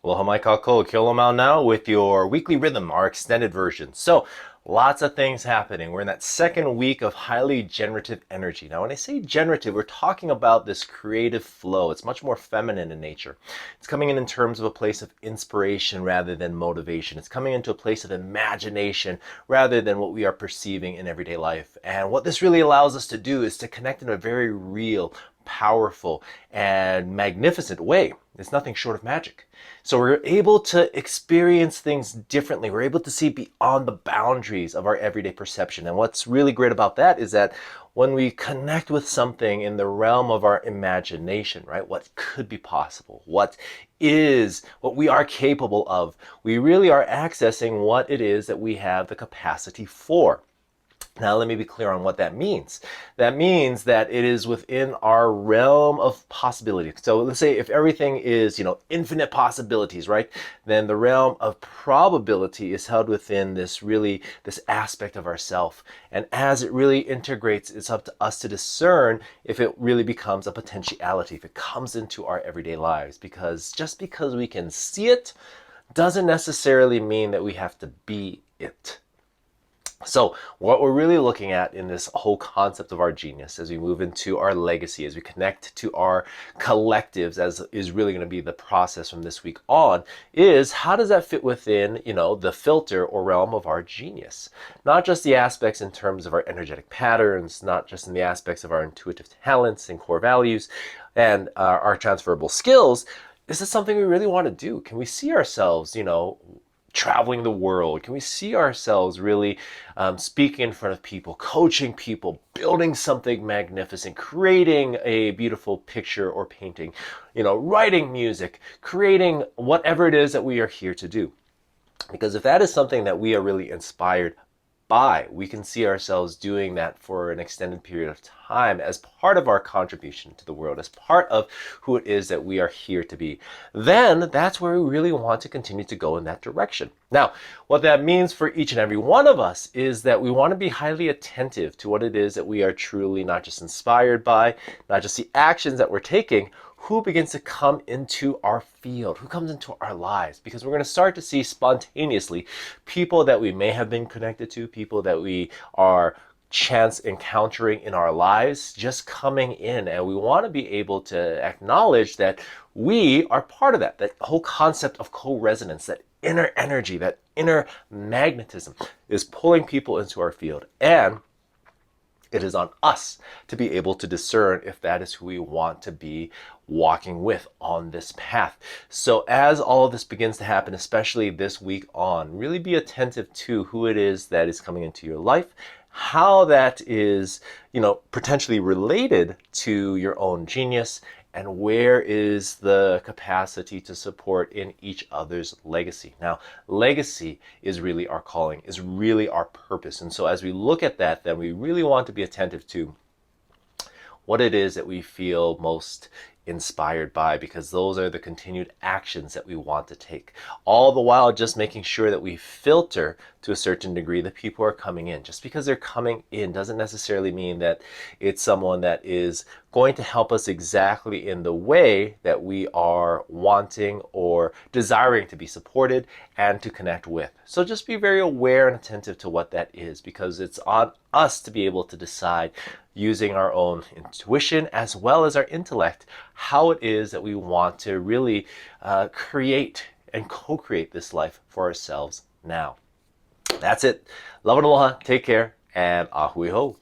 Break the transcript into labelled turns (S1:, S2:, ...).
S1: Aloha mai kako, Kilomau now with your weekly rhythm, our extended version. So, lots of things happening. We're in that second week of highly generative energy. Now, when I say generative, we're talking about this creative flow. It's much more feminine in nature. It's coming in terms of a place of inspiration rather than motivation. It's coming into a place of imagination rather than what we are perceiving in everyday life. And what this really allows us to do is to connect in a very real, powerful, and magnificent way. It's nothing short of magic. So we're able to experience things differently. We're able to see beyond the boundaries of our everyday perception. And what's really great about that is that when we connect with something in the realm of our imagination, right? What could be possible? What we are capable of? We really are accessing what it is that we have the capacity for. Now, let me be clear on what that means. That means that it is within our realm of possibility. So let's say if everything is, infinite possibilities, right? Then the realm of probability is held within this aspect of ourself. And as it really integrates, it's up to us to discern if it really becomes a potentiality, if it comes into our everyday lives. Because just because we can see it doesn't necessarily mean that we have to be it. So what we're really looking at in this whole concept of our genius as we move into our legacy, as we connect to our collectives, as is really going to be the process from this week on, is how does that fit within, the filter or realm of our genius? Not just the aspects in terms of our energetic patterns, not just in the aspects of our intuitive talents and core values and our transferable skills. Is this something we really want to do? Can we see ourselves, traveling the world? Can we see ourselves really speaking in front of people, coaching people, building something magnificent, creating a beautiful picture or painting, writing music, creating whatever it is that we are here to do? Because if that is something that we are really inspired by, we can see ourselves doing that for an extended period of time as part of our contribution to the world, as part of who it is that we are here to be. Then that's where we really want to continue to go in that direction. Now, what that means for each and every one of us is that we want to be highly attentive to what it is that we are truly not just inspired by, not just the actions that we're taking, who begins to come into our field, who comes into our lives, because we're going to start to see spontaneously people that we may have been connected to, people that we are chance encountering in our lives just coming in. And we want to be able to acknowledge that we are part of that whole concept of co-resonance, that inner energy, that inner magnetism is pulling people into our field. And it is on us to be able to discern if that is who we want to be walking with on this path. So as all of this begins to happen, especially this week on, really be attentive to who it is that is coming into your life, how that is, potentially related to your own genius, and where is the capacity to support in each other's legacy. Now, legacy is really our calling, is really our purpose. And so as we look at that, then we really want to be attentive to what it is that we feel most inspired by, because those are the continued actions that we want to take. All the while just making sure that we filter to a certain degree the people who are coming in. Just because they're coming in doesn't necessarily mean that it's someone that is going to help us exactly in the way that we are wanting or desiring to be supported and to connect with. So just be very aware and attentive to what that is, because it's on us to be able to decide, using our own intuition as well as our intellect, how it is that we want to really create and co-create this life for ourselves now. That's it. Love and aloha. Take care. And ahui ho.